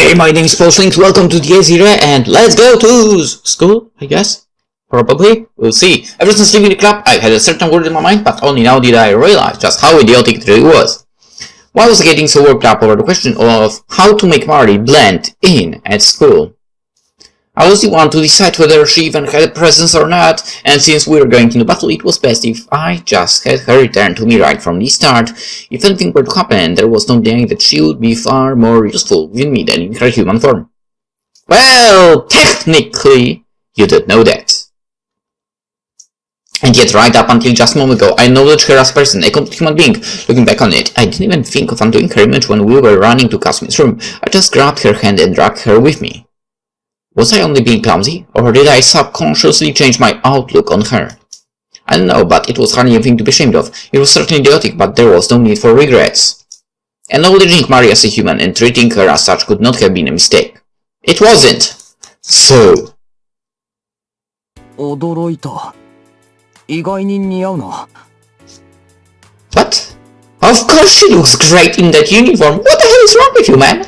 Hey, my name is PolishLynx, welcome to the irae, and let's go to school, I guess? Probably. We'll see. Ever since leaving the club, I had a certain word in my mind, but only now did I realize just how idiotic it really was. Why was I getting so worked up over the question of how to make Marty blend in at school? I was the one to decide whether she even had a presence or not, and since we were going into battle, it was best if I just had her return to me right from the start. If anything were to happen, there was no denying that she would be far more useful with me than in her human form. Well, technically, you did know that. And yet, right up until just a moment ago, I acknowledged her as a person, a complete human being. Looking back on it, I didn't even think of undoing her image when we were running to Kasmi's room. I just grabbed her hand and dragged her with me. Was I only being clumsy, or did I subconsciously change my outlook on her? I don't know, but it was hardly anything to be ashamed of. It was certainly idiotic, but there was no need for regrets. Acknowledging Mari as a human and treating her as such could not have been a mistake. It wasn't. So... 驚いた。意外に似合うな。What? Of course she looks great in that uniform. What the hell is wrong with you, man?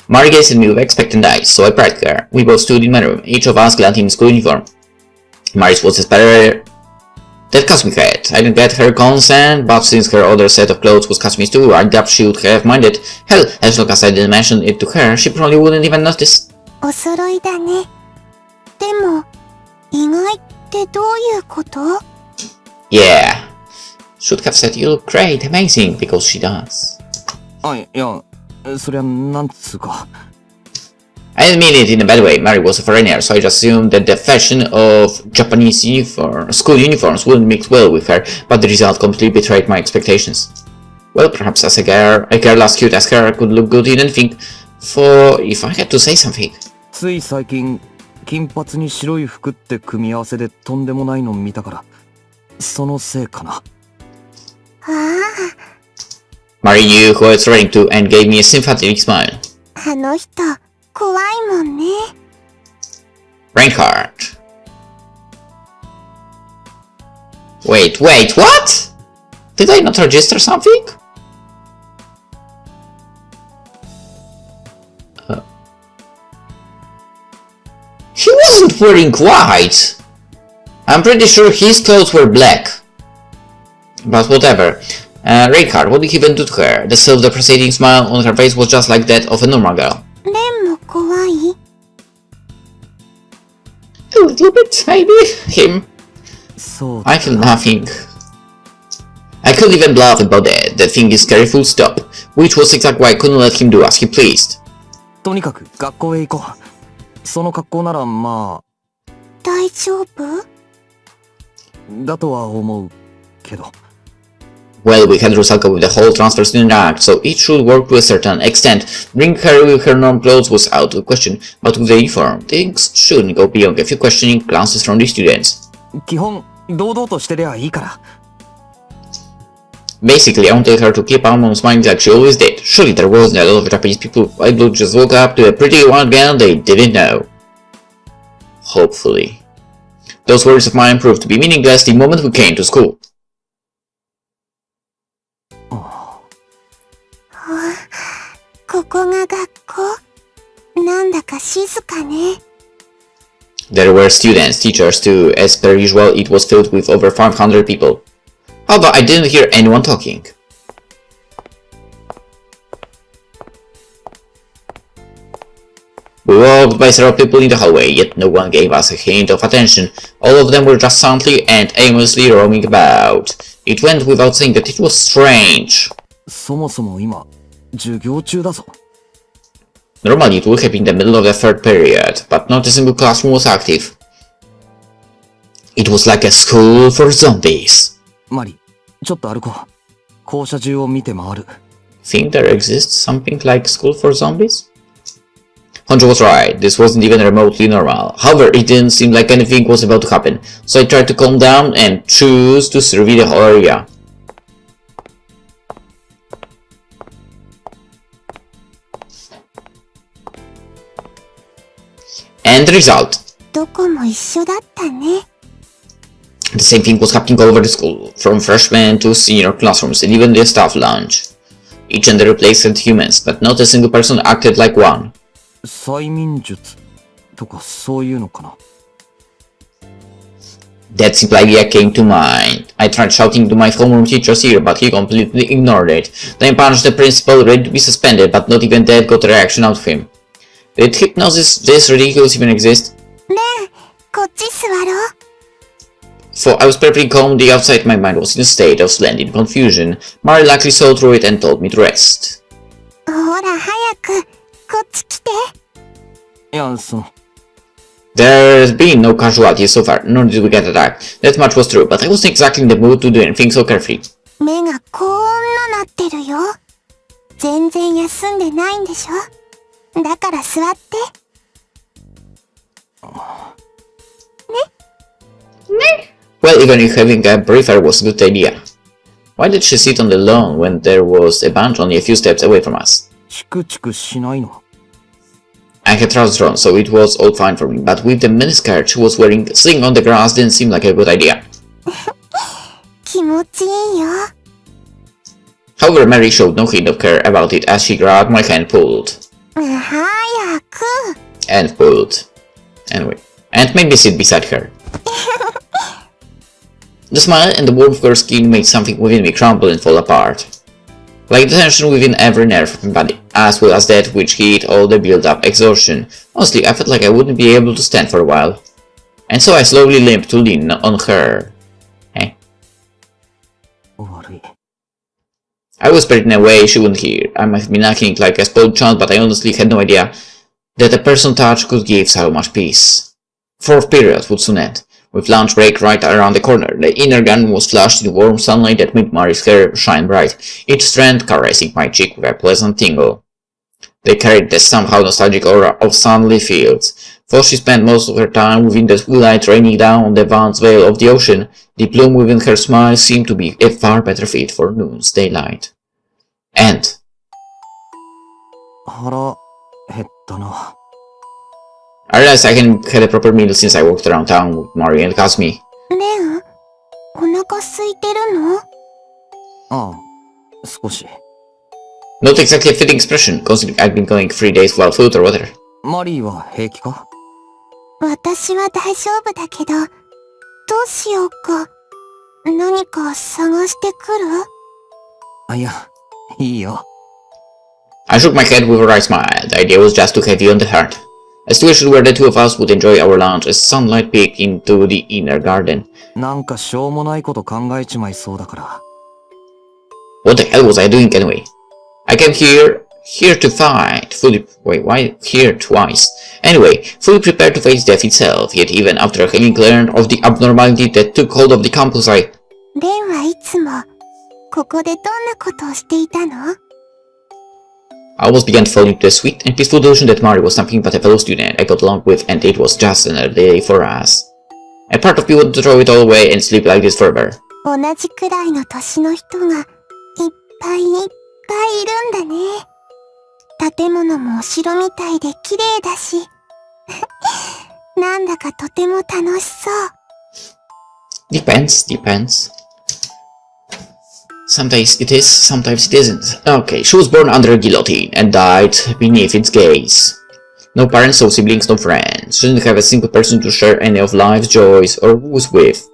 Mari gazed at me with expectant eyes, so I pried her. We both stood in my room, each of us glad in school uniform. Mari's was the better that Kasmi had. I didn't get her consent, but since her other set of clothes was Kasmi's too, I doubt she would have minded. Hell, as long as I didn't mention it to her, she probably wouldn't even notice. お揃いだね。でも、意外ってどういうこと？ Yeah. Should have said you look great, amazing, because she does. あ、いや、そりゃなんつうか。I didn't mean it in a bad way. Mari was a foreigner, so I just assumed that the fashion of Japanese school uniforms wouldn't mix well with her, but the result completely betrayed my expectations. Well, perhaps as a girl as cute as her could look good in anything, for if I had to say something. つい最近、金髪に白い服って組み合わせでとんでもないの見たから、そのせいかな。Mari knew who I was referring to and gave me a sympathetic smile. あの人、怖いもんね。Reinhardt. Wait, what? Did I not register something? He wasn't wearing white. I'm pretty sure his clothes were black. But whatever. Reinhardt, what did he even do to her? The self-deprecating smile on her face was just like that of a normal girl. レンも怖い？ A little bit, maybe. Him. そう。 I feel nothing. I couldn't even bluff about that. That thing is scary full stop. Which was exactly why I couldn't let him do as he pleased. とにかく学校へ行こう。その格好ならまあ。大丈夫？だとは思うけど。 Well, we had Rusalka with the whole transfer student act, so it should work to a certain extent. Bringing her with her normal clothes was out of the question, but with the uniform, things shouldn't go beyond a few questioning glances from the students. 基本、堂々としてりゃいいから。 Basically, I wanted her to keep on smiling like she always did. Surely there wasn't a lot of Japanese people who would just woke up to a pretty one girl they didn't know. Hopefully. Those words of mine proved to be meaningless the moment we came to school. ここが学校？なんだか静かね。 There were students, teachers too. As per usual, it was filled with over 500 people. However, I didn't hear anyone talking. We walked by several people in the hallway, yet no one gave us a hint of attention. All of them were just silently and aimlessly roaming about. It went without saying that it was strange. そもそも今、授業中だぞ。 Normally it would have been the middle of the third period, but not a single classroom was active. It was like a school for zombies. マリ、ちょっと歩こう。校舎中を見て回る。 Think there exists something like school for zombies? Honjo was right, this wasn't even remotely normal. However, it didn't seem like anything was about to happen, so I tried to calm down and choose to survey the whole area. And the result. どこも一緒だったね。 The same thing was happening all over the school, from freshman to senior classrooms and even the staff lounge. Each and every place had humans, but not a single person acted like one. 催眠術とかそういうのかな。That simple idea came to mind. I tried shouting to my homeroom teacher's ear, but he completely ignored it. Then punched the principal, ready to be suspended, but not even that got a reaction out of him. Did hypnosis this ridiculous even exist? ねえ、こっち座ろう。For I was perfectly calm, the outside my mind was in a state of splendid confusion. Mari luckily saw through it and told me to rest. ほら、早く、こっち来て。いや、There's been no casualties so far, nor did we get attacked. That much was true, but I wasn't exactly in the mood to do anything so carefree. 目がこんななってるよ。全然休んでないんでしょ。だから座って。Well, even if having a briefer was a good idea. Why did she sit on the lawn when there was a bunch only a few steps away from us? チクチクしないの。I had trousers on, so it was all fine for me, but with the miniskirt she was wearing, sitting on the grass didn't seem like a good idea. 気持ちいいよ。However, Mary showed no hint of care about it as she grabbed my hand, pulled, 早く。 and pulled. Anyway, and made me sit beside her. The smile and the warmth of her skin made something within me crumble and fall apart. Like the tension within every nerve of my body, as well as that which hid all the built-up exhaustion. Honestly, I felt like I wouldn't be able to stand for a while. And so I slowly limped to lean on her. Eh? 悪い。I whispered in a way she wouldn't hear. I might have been acting like a spoiled child, but I honestly had no idea that a personal touch could give so much peace. Fourth period would soon end. With lunch break right around the corner, the inner garden was flushed in warm sunlight that made Mari's hair shine bright, each strand caressing my cheek with a pleasant tingle. They carried the somehow nostalgic aura of sunlit fields. For she spent most of her time within the twilight raining down on the vast veil of the ocean, the bloom within her smile seemed to be a far better fit for noon's daylight. And 腹減ったな。I realized I hadn't had a proper meal since I walked around town with Mari and Kazumi. レン、お腹空いてるの？ああ、少し。Not exactly a fitting expression, considering I'd been going 3 days without food or water. マリーは平気か？私は大丈夫だけど、どうしようか。何か探してくる？あ、いや、いいよ。I shook my head with a wry smile. The idea was just too heavy on the heart. A situation where the two of us would enjoy our lunch as sunlight peeked into the inner garden. なんかしょうもないこと考えちまいそうだから。What the hell was I doing anyway? I came here to fight, wait, why here twice? Anyway, fully prepared to face death itself, yet even after having learned of the abnormality that took hold of the campus, レンはいつも、ここでどんなことをしていたの？ I almost began to fall into the sweet and peaceful delusion that Mari was something but a fellow student I got along with, and it was just another day for us. A part of me wanted to throw it all away and sleep like this forever. 同じくらいの年の人がいっぱいいるんだね。建物もお城みたいで綺麗だし。なんだかとても楽しそう。Depends. Some days it is, sometimes it isn't. Okay, she was born under a guillotine and died beneath its gaze. No parents, no siblings, no friends. She didn't have a single person to share any of life's joys or woes with.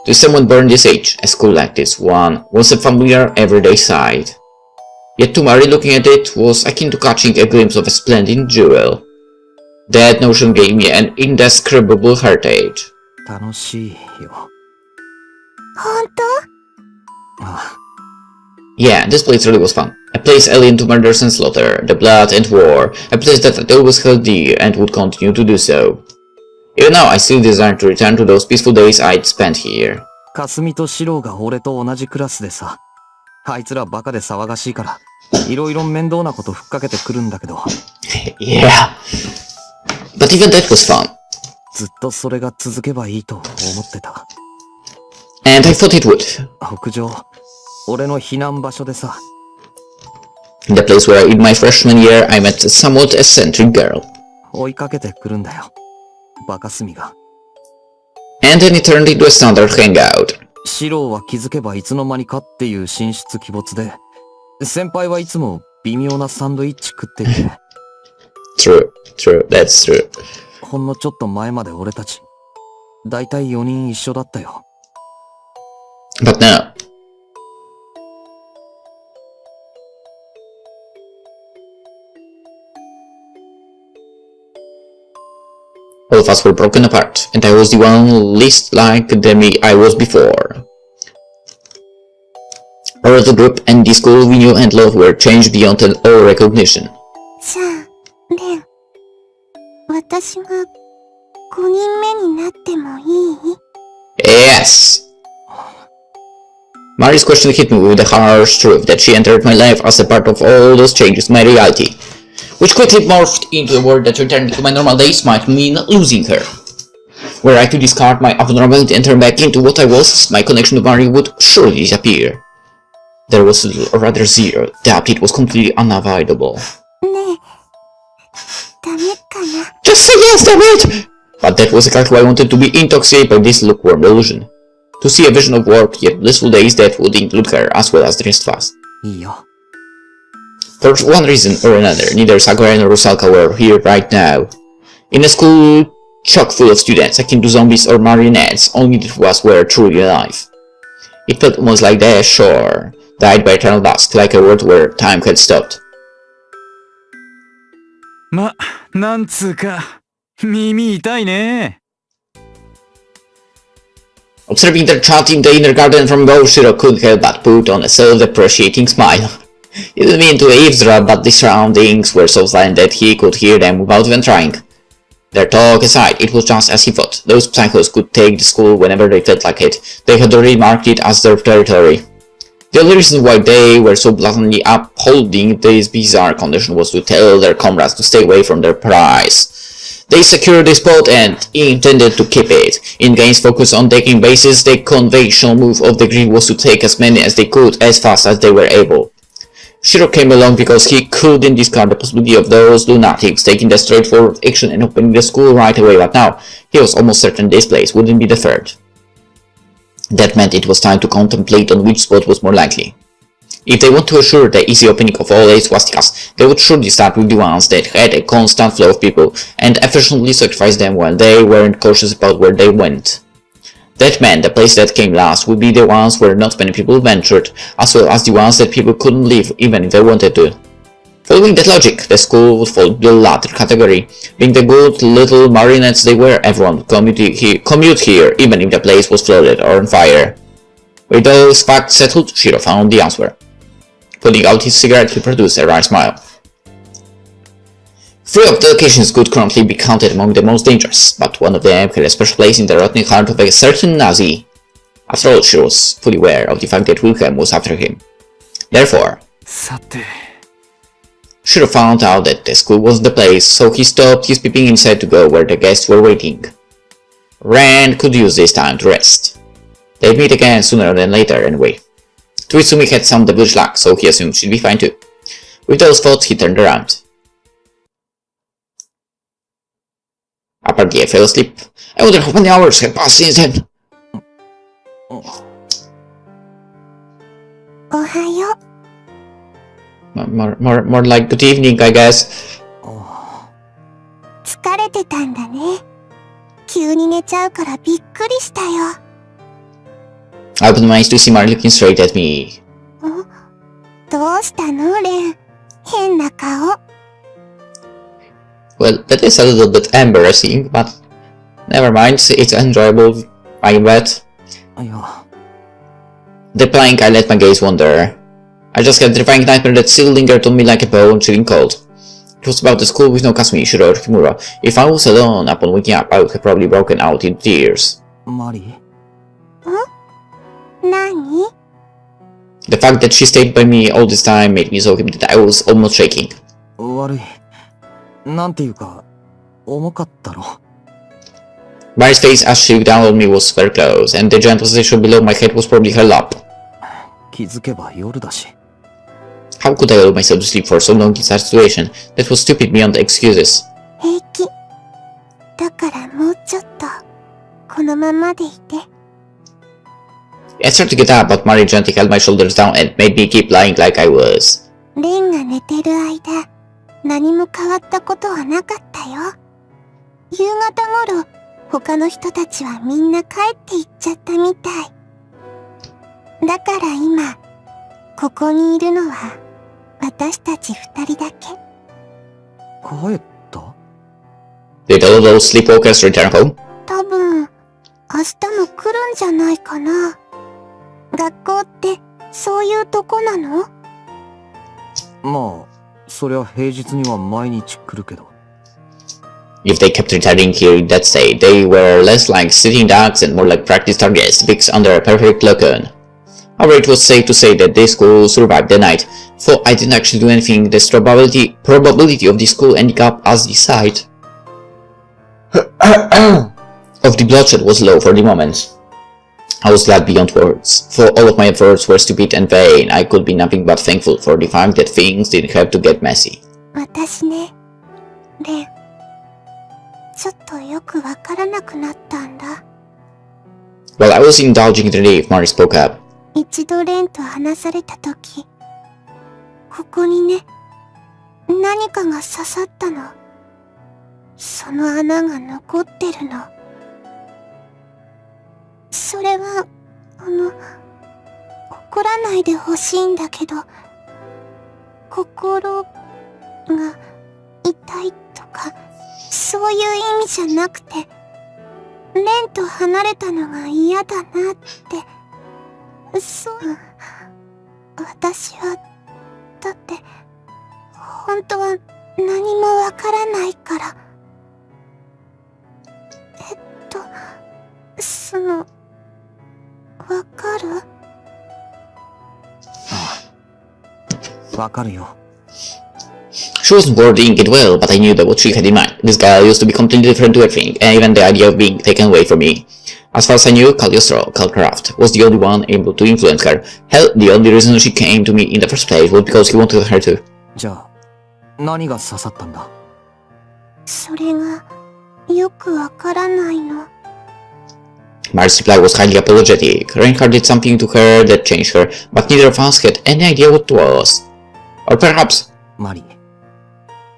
To someone born this age, a school like this one was a familiar, everyday sight. Yet to Mari, looking at it was akin to catching a glimpse of a splendid jewel. That notion gave me an indescribable heartache. 楽しいよ。本当？ああ。 Yeah, this place really was fun. A place alien to murders and slaughter, the blood and war. A place that I'd always held dear and would continue to do so. Even now, I still desire to return to those peaceful days I'd spent here. かすみとシローが俺と同じクラスでさ。あいつらバカで騒がしいから、いろいろ面倒なことふっかけてくるんだけど。Yeah. But even that was fun. ずっとそれが続けばいいと思ってた。And I thought it would. 屋上、俺の避難場所でさ。In the place where in my freshman year I met a somewhat eccentric girl. 追いかけてくるんだよ。バカスミが。And then it turned into a standard hangout. シローは気づけばいつの間にかっていう神出鬼没で、先輩はいつも微妙なサンドイッチ食っていて、True, that's true. ほんのちょっと前まで俺たち、だいたい4人一緒だったよ。But now, all of us were broken apart, and I was the one least like them I was before. Our little group and the school we knew and loved were changed beyond all recognition. じゃあ、レン。私が5人目になってもいい？ Yes! Mari's question hit me with the harsh truth that she entered my life as a part of all those changes in my reality, which quickly morphed into a world that returning to my normal days might mean losing her. Were I to discard my abnormality and turn back into what I was, my connection to Mari would surely disappear. There was little, or rather zero, doubt it was completely unavoidable. ねえ、ダメかな？ Just say yes, damn it! But that was exactly why I wanted to be intoxicated by this lukewarm illusion. To see a vision of work yet blissful days that would include her as well as the rest of us. いいよ。 For one reason or another, neither Sakura nor Rusalka were here right now. In a school chock full of students akin to zombies or marionettes, only the two of us were truly alive. It felt almost like the shore, died by eternal dusk, like a world where time had stopped. ま、なんつうか、耳痛いね。Observing their chat in the inner garden from above, Shiro couldn't help but put on a self-depreciating smile. He didn't mean to eavesdrop, but the surroundings were so silent that he could hear them without even trying. Their talk aside, it was just as he thought. Those psychos could take the school whenever they felt like it. They had already marked it as their territory. The only reason why they were so blatantly upholding this bizarre condition was to tell their comrades to stay away from their prize. They secured the spot and intended to keep it. In Gain's focus on taking bases, the conventional move of the grid was to take as many as they could as fast as they were able. Shiro came along because he couldn't discard the possibility of those lunatics taking the straightforward action and opening the school right away, but now he was almost certain this place wouldn't be the third. That meant it was time to contemplate on which spot was more likely. If they want to assure the easy opening of all 8 swastikas, they would surely start with the ones that had a constant flow of people and efficiently sacrifice them while they weren't cautious about where they went. That meant the places that came last would be the ones where not many people ventured, as well as the ones that people couldn't leave even if they wanted to. Following that logic, the school would fall into the latter category. Being the good little marionettes they were, everyone would commute here even if the place was flooded or on fire. With those facts settled, Shiro found the answer. Putting out his cigarette, he produced a wry smile. 3 of the locations could currently be counted among the most dangerous, but one of them had a special place in the rotting heart of a certain Nazi. After all, Shiro was fully aware of the fact that Wilhelm was after him. Therefore, さて、 Shiro found out that the school wasn't the place, so he stopped his peeping inside to go where the guests were waiting. Ren could use this time to rest. They'd meet again sooner than later anyway. Tuitsumi had some devilish luck, so he assumed she'd be fine too. With those thoughts, he turned around. Apparently I fell asleep. I wonder how many hours had passed since then. おはよう。 More like good evening, I guess. 疲れてたんだね。急に寝ちゃうからびっくりしたよ。I opened my eyes to see Mari looking straight at me. どうしたのレン。変な顔。Well, that is a little bit embarrassing, but never mind, it's enjoyable, I bet. いや、 Deploying, I let my gaze wander. I just had a terrifying nightmare that still lingered on me like a bone chilling cold. It was about the school with no Kasumi, Shiro, or Kimura. If I was alone upon waking up, I would have probably broken out in tears. マリ何？ The fact that she stayed by me all this time made me so happy that I was almost shaking. 悪い。なんていうか、重かったろ。 Mari's face as she looked down on me was very close, and the giant position below my head was probably held up. 気づけば夜だし。 How could I allow myself to sleep for so long in such a situation? That was stupid beyond excuses. 平気。だからもうちょっと、このままでいて。I started to get up, but Mari gently held my shoulders down and made me keep lying like I was. レンが寝てる間、何も変わったことはなかったよ。夕方頃、他の人たちはみんな帰って行っちゃったみたい。だから今、ここにいるのは私たち二人だけ。帰った？ Did all those sleepwalkers return home? 多分、明日も来るんじゃないかな。学校ってそういうとこなの？まあ、そりゃ平日には毎日来るけど。If they kept returning here in that state, they were less like sitting ducks and more like practice targets fixed under a perfect lock-on. However, it was safe to say that this school survived the night, for I didn't actually do anything. The probability of the school ending up as the site of the bloodshed was low for the moment. I was glad beyond words, for all of my efforts were stupid and vain. I could be nothing but thankful for the fact that things didn't have to get messy. 私ね、レン。ちょっとよくわからなくなったんだ。While I was indulging in the relief, Mari spoke up. 一度レンと話されたとき、ここにね、何かが刺さったの。その穴が残ってるの。それは、怒らないでほしいんだけど、心が痛いとか、そういう意味じゃなくて、レンと離れたのが嫌だなって、そう、私は、だって、本当は何もわからないから。わかる？わかるよ。She wasn't wording it well, but I knew that what she had in mind. This guy used to be completely different to everything, and even the idea of being taken away from me. As far as I knew, Calcraft was the only one able to influence her. Hell, the only reason she came to me in the first place was because he wanted her to. じゃあ、何が刺さったんだ？それが、よくわからないの。Mari's reply was highly apologetic. Reinhardt did something to her that changed her, but neither of us had any idea what it was. Or perhaps... マリ、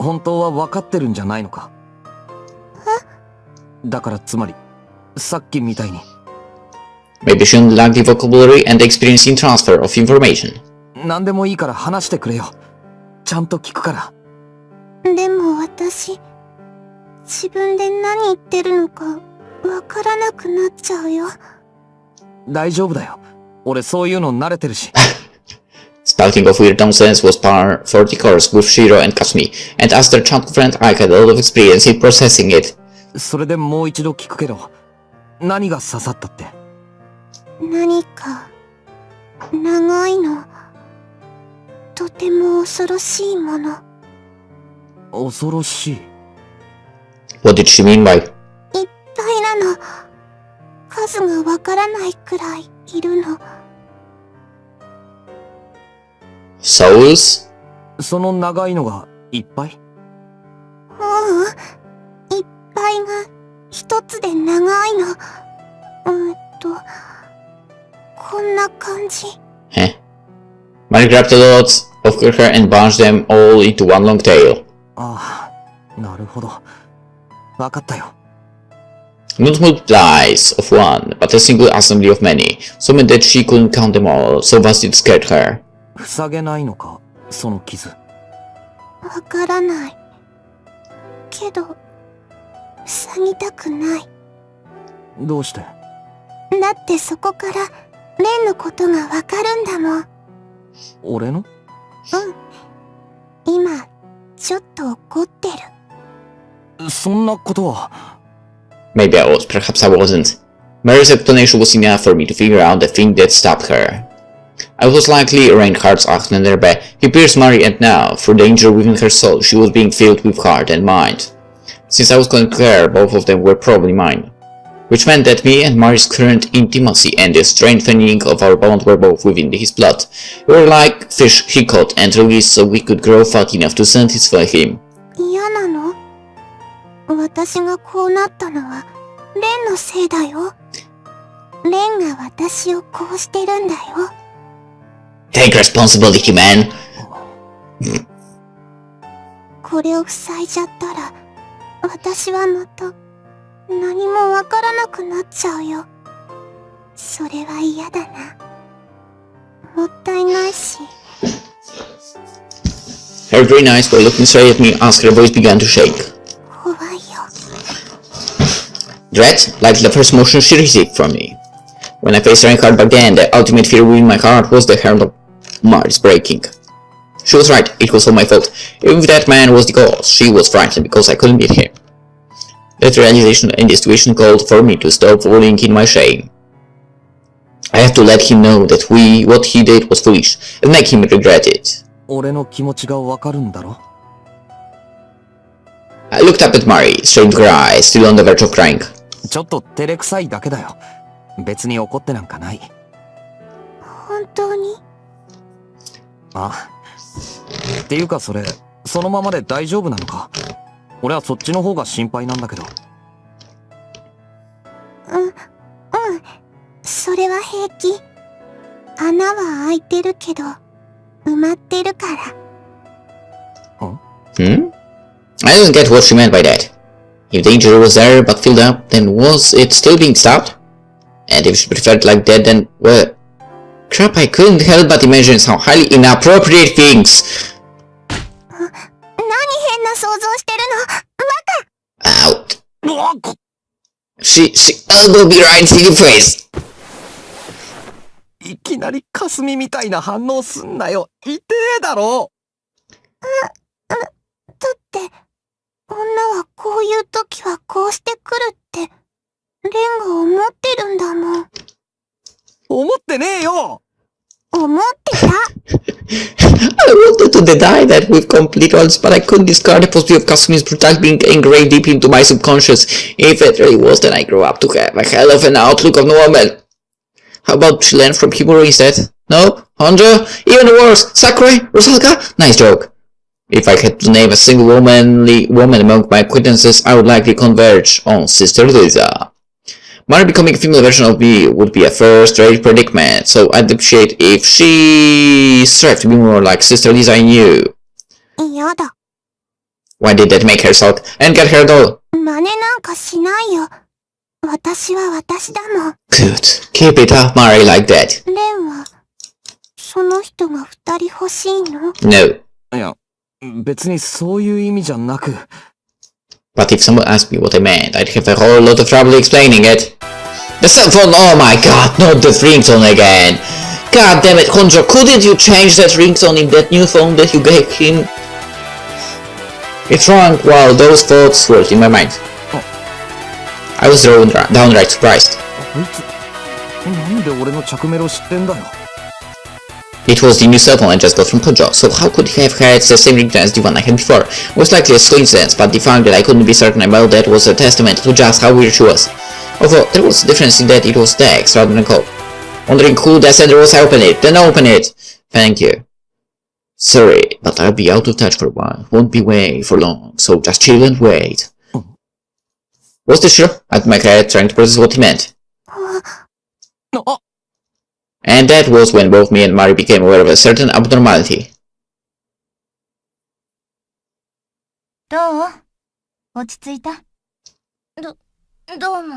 本当は分かってるんじゃないのか？だからつまり、さっきみたいに。Maybe she lacked the vocabulary and the experience in transfer of information. 何でもいいから話してくれよ。ちゃんと聞くから。でも私、自分で何言ってるのかわからなくなっちゃうよ。大丈夫だよ。俺そういうの慣れてるし。Spouting of weird nonsense was par for the course with Shiro and Kasumi, and as their childhood friend I had a lot of experience in processing it. それでもう一度聞くけど、何が刺さったって？何か、長いの。とても恐ろしいもの。恐ろしい。What did she mean by? いっぱいなの。数がわからないくらいいるの。Souls? その長いのがいっぱい？いっぱいが一つで長いの。こんな感じ。Heh. Mari grabbed a lot of her hair and bunched them all into one long tail. ああ、なるほど。わかったよ。Not multiplies of one, but a single assembly of many, so many that she couldn't count them all, so vast it scared her. 塞げないのか、その傷。わからない。けど、塞ぎたくない。どうして？だってそこから、レンのことがわかるんだもん。俺の？今、ちょっと怒ってる。そんなことは。Maybe I was, perhaps I wasn't. Mary's explanation was enough for me to figure out the thing that stopped her. I was likely Reinhardt's Achnenerbe. He pierced Mary, and now, through the injury within her soul, she was being filled with heart and mind. Since I was going to her, both of them were probably mine. Which meant that me and Mary's current intimacy and the strengthening of our bond were both within his blood. We were like fish he caught and released so we could grow fat enough to satisfy him. 嫌なの？私がこうなったのは、レンのせいだよ。レンが私をこうしてるんだよ。Take responsibility, man! ここれを塞いじゃったら、私はまた何もわからなくなっちゃうよ。それは嫌だな。もったいないし。Her green eyes were looking straight at me as her voice began to shake. 怖いよ。 Dread, like the first emotion she received from me. When I faced her card back then, the ultimate fear within my heart was the heart of Mars breaking. She was right, it was all my fault. Even if that man was the cause, she was frightened because I couldn't beat him. That realization in this situation called for me to stop falling in my shame. I have to let him know that what he did was foolish, and make him regret it. 俺の気持ちがわかるんだろ I looked up at Mari, straight into her eyes, still on the verge of crying. ちょっと照れくさいだけだよ。別に怒ってなんかない。本当に？あ。っていうかそれ、そのままで大丈夫なのか？俺はそっちの方が心配なんだけど。それは平気。穴は開いてるけど、埋まってるから。I didn't get what she meant by that. If danger was there but filled up, then was it still being stopped? And if she preferred like that, then, well... Crap, I couldn't help but imagine some highly inappropriate things. 何変な想像してるの？バカ！ Out. She elbowed me right in the face. いきなり霞みたいな反応すんなよ。痛えだろ。だって、女はこういう時はこうしてくるって、レンが思ってるんだもん。思ってねえよ。思ってた。I wanted to deny that with complete honesty, but I couldn't discard the possibility of Kasumi's brutality being engraved deep into my subconscious. If it really was, then I grew up to have a hell of an outlook on the woman. How about she learned from Himuro instead? No? Honjo? Even worse! Sakurai? Rusalka? Nice joke. If I had to name a single woman among my acquaintances, I would likely converge on Sister Lisa. Mari becoming a female version of me would be a first-rate predicament, so I'd appreciate if she strived to be more like Sister Lisa I knew. 嫌だ。 Why did that make her sulk and get her doll? 真似なんかしないよ。私は私だもん。Good. Keep it up, Mari, like that. レンは、その人が二人欲しいの？ No. いや、別にそういう意味じゃなく。But if someone asked me what I meant, I'd have a whole lot of trouble explaining it. The cell phone, oh my god, not the ringtone again. God damn it, Honjo, couldn't you change that ringtone in that new phone that you gave him? It rang while those thoughts swirled in my mind. I was downright surprised. こいつ、なんで俺の着メロ知ってんだよ。It was the new cell phone I just got from Honjo, so how could he have had the same ringtone as the one I had before? Most likely a coincidence, but the fact that I couldn't be certain about that was a testament to just how weird she was. Although, there was a difference in that it was text rather than code. Wondering who the sender was, I opened it. Then open it! Thank you. Sorry, but I'll be out of touch for a while. Won't be away for long, so just chill and wait. Was this true? I had my head trying to process what he meant. And that was when both me and Mari became aware of a certain abnormality. どう？落ち着いた？どうも。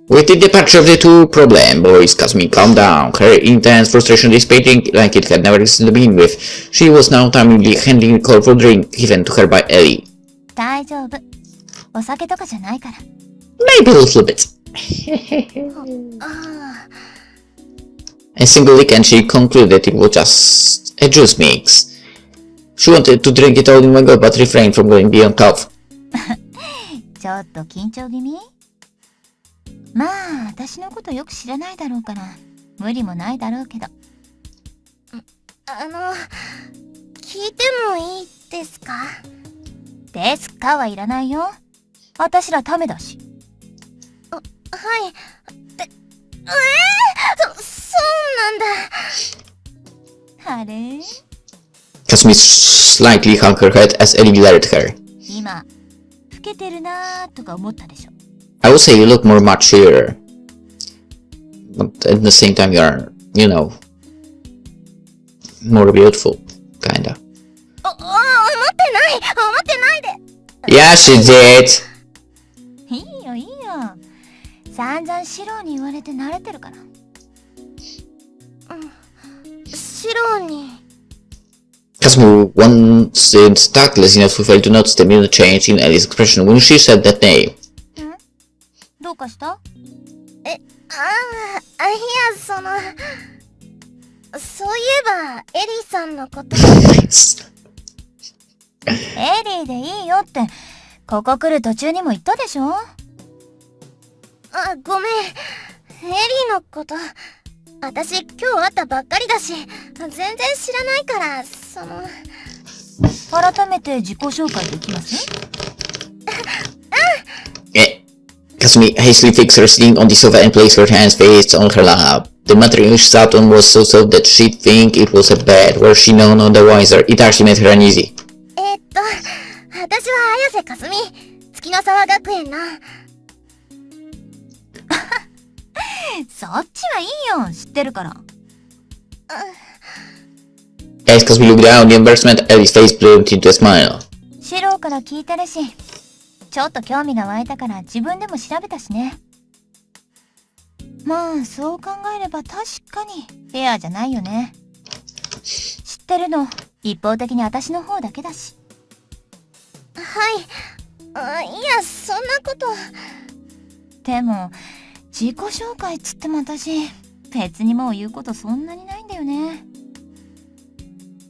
With the departure of the two problem boys, Kasumi calmed down, her intense frustration dissipating like it had never existed to begin with. She was now timely handing a colorful drink given to her by Ellie. 大丈夫。お酒とかじゃないから。Maybe a little bit. A single lick and she concluded that it was just a juice mix. She wanted to drink it all in one go but refrained from going beyond half. ちょっと緊張気味？まあ、私のことよく知らないだろうから、無理もないだろうけど。聞いてもいいですか？ですかはいらないよ。私らためだし。はい。そうなんだ。あれ？ Kasumi slightly hung her head as Ellie glared at her. 今、老けてるなーとか思ったでしょ。I would say you look more mature. But at the same time you are, you know, more beautiful, kinda. Yeah, she did. いいよいいよ。散々シロに言われて慣れてるから。シロに。Kasumu once stuck listening enough to fail to notice the minute change in Ellie's expression when she said that name. どうかした？いや、そういえば、エリーさんのこと。エリーでいいよって、ここ来る途中にも言ったでしょ？ごめん。エリーのこと、私今日会ったばっかりだし、全然知らないから、改めて自己紹介できます？Kasumi hastily fixed her sitting on the sofa and placed her hands face on her lap. The material she sat on was so soft that she'd think it was a bed. Were she none the wiser, it actually made her uneasy. 私は綾瀬かすみ、月の沢学園の。そっちはいいよ、知ってるから。As Kasumi looked down, the embarrassment Ellie's face bloomed into a smile. シロから聞いてるし、ちょっと興味が湧いたから自分でも調べたしね。まあそう考えれば確かにフェアじゃないよね。知ってるの一方的に私の方だけだし。はい。いや、そんなこと。でも自己紹介っつっても私別にもう言うことそんなにないんだよね。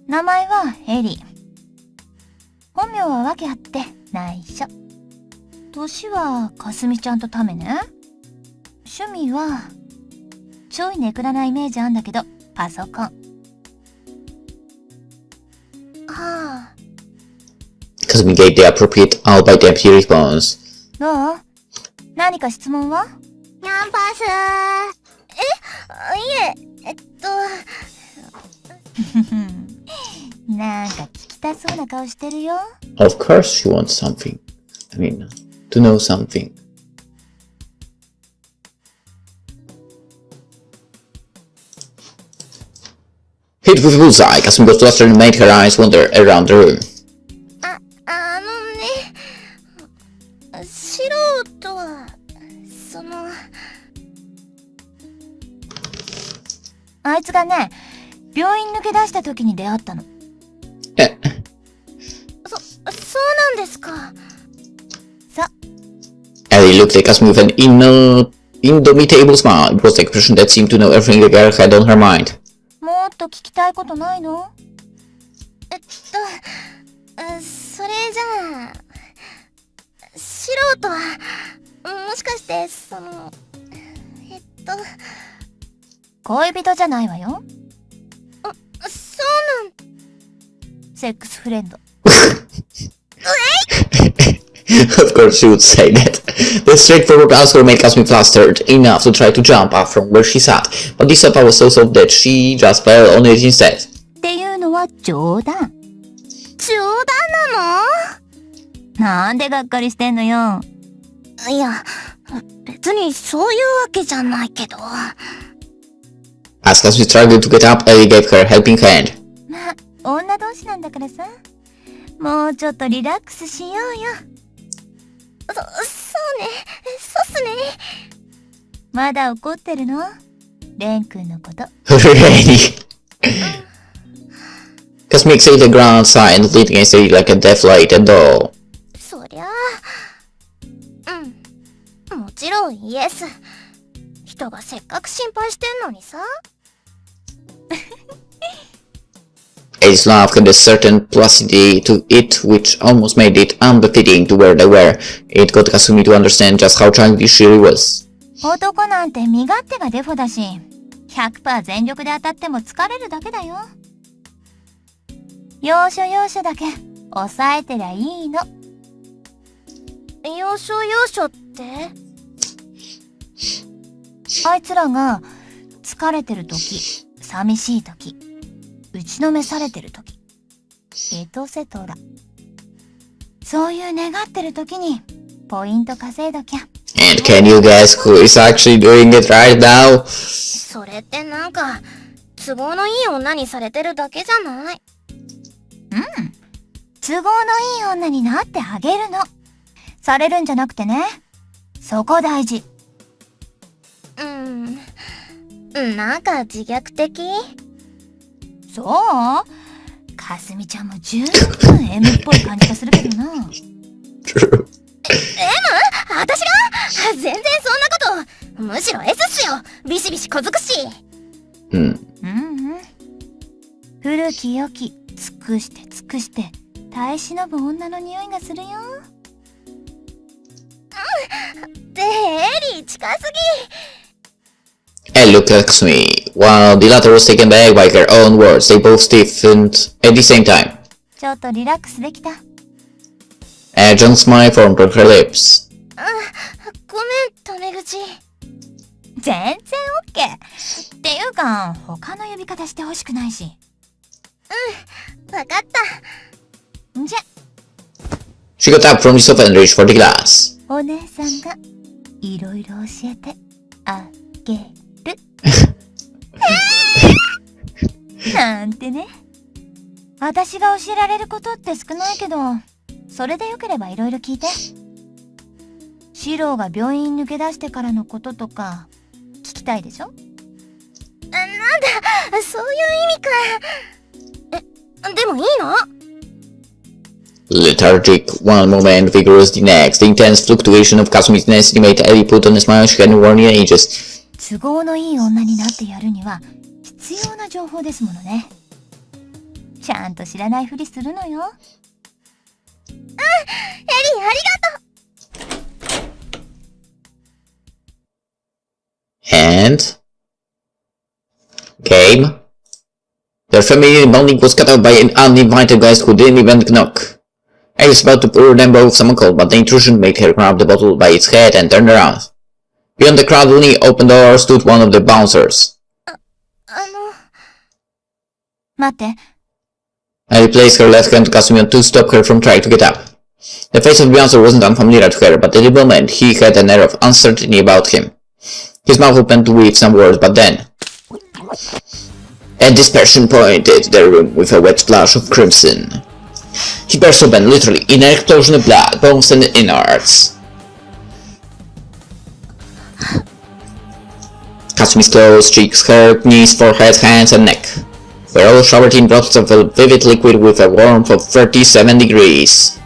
名前はエリー。本名は訳あって内緒。年はかすみちゃんとためね。趣味はちょいネクラなイメージあんだけどパソコン。Kasumi gave the appropriate albeit empty response. どう？何か質問は？キャンパス。なんか聞きたそうな顔してるよ。Of course she wants something. I mean, to know something. Hit with a bullseye, Kasumi got flustered and made her eyes wander around the room. 素人は、あいつがね、病院抜け出した時に出会ったの。そうなんですか。Ellie looked at Kasumi with an indomitable smile. It was the expression that seemed to know everything the girl had on her mind. もっと聞きたいことないの？それじゃあ、素人は、もしかして、恋人じゃないわよ。セックスフレンド。Of course she would say that. The straightforward answer made Kasumi flustered enough to try to jump up from where she sat, but the sofa was so soft that she just fell on it instead. っていうのは冗談。冗談なの？なんでがっかりしてんのよ。いや、別にそういうわけじゃないけど。As Kasumi struggled to get up, Ellie gave her a helping hand. まあ、女同士なんだからさ。もうちょっとリラックスしようよ。そうっすね。まだ怒ってるの？レン君のこと。Really? Kasumi exhaled a ground sigh and leaned against Ellie like a deflated doll. そりゃあ、もちろんイエス。人がせっかく心配してんのにさ。Ellie's laugh had a certain placidity to it which almost made it unbefitting to where they were. It got Kasumi to understand just how childish she really was. 男なんて身勝手がデフォだし、100% 全力で当たっても疲れるだけだよ。要所要所だけ抑えてりゃいいの。要所要所って？あいつらが疲れてる時、寂しい時、打ちのめされてる時、エトセトラ。そういう願ってる時にポイント稼いどきゃ。And can you guess who is actually doing it right now? それってなんか都合のいい女にされてるだけじゃない？都合のいい女になってあげるの。されるんじゃなくてね。そこ大事。なんか自虐的？そう？かすみちゃんも十分 M っぽい感じがするけどな。True. 私が？全然そんなこと。むしろ S っすよ。ビシビシ小づくし。古き良き、尽くして尽くして、耐え忍ぶ女の匂いがするよ。ってエリー近すぎ。Ellie looked at Kasumi. While the latter was taken back by her own words, they both stiffened at the same time. ちょっとリラックスできた。A gentle smile formed on her lips. ごめん、タメ口。全然 OK。っていうか、他の呼び方してほしくないし。わかった。じゃ、She got up from the sofa and reached for the glass. お姉さんがいろいろ教えてあげる。なんてね。私が教えられることって少ないけど、それでよければいろいろ聞いて。シローが病院抜け出してからのこととか聞きたいでしょ？なんだ、そういう意味か。でもいいのLethargic one moment, vigorous the next. The intense fluctuation of Kasumi's intensity made Ellie put on a smile she hadn't worn in ages. 都合のいい女になってやるには必要な情報ですものね。ちゃんと知らないふりするのよ。エリー、ありがとう。 And game. Their family bonding was cut off by an uninvited guest who didn't even knock. I was about to pour them both some alcohol, but the intrusion made her grab the bottle by its head and turn around. Beyond the crowdedly open door stood one of the bouncers. 待って。I placed her left hand to Kasumi to stop her from trying to get up. The face of the bouncer wasn't unfamiliar to her, but at the moment he had an air of uncertainty about him. His mouth opened to weave some words, but then... A dispersion pointed the room with a wet splash of crimson. He burst open, literally, in an explosion of blood, bones and innards. Kasumi's clothes, cheeks, hair, knees, forehead, hands, and neck were all showered in drops of a vivid liquid with a warmth of 37 degrees.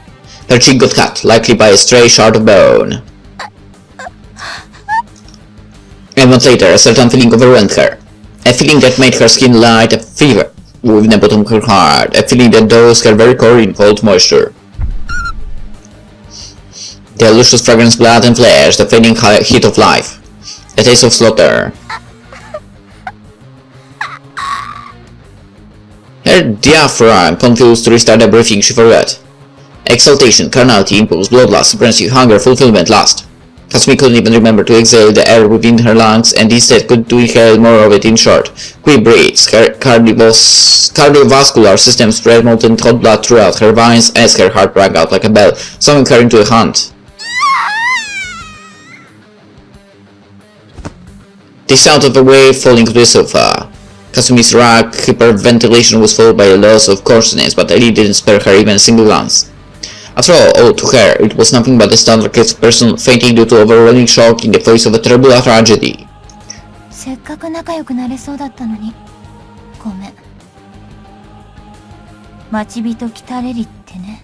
Her cheek got cut, likely by a stray shard of bone. A moment later, a certain feeling overwhelmed her. A feeling that made her skin light, a fever within the bottom of her heart, a feeling that dosed her very core in cold moisture. The luscious fragrance, blood and flesh, the fading heat of life, a taste of slaughter. Her diaphragm confused to restart everything she forgot. Exaltation, carnality, impulse, bloodlust, supremacy, hunger, fulfillment, lust. Kasumi couldn't even remember to exhale the air within her lungs, and instead could inhale more of it in short, quick breaths. Her cardiovascular system spread molten hot blood throughout her veins as her heart rang out like a bell, summoning her into a hunt. The sound of a wave falling to the sofa. Kasumi's rack hyperventilation was followed by a loss of consciousness, but Ellie didn't spare her even a single glance. After all, to her, it was nothing but a standard person fainting due to overwhelming shock in the face of a terrible tragedy. せっかく仲良くなれそうだったのに、ごめん。待ち人来たれりってね。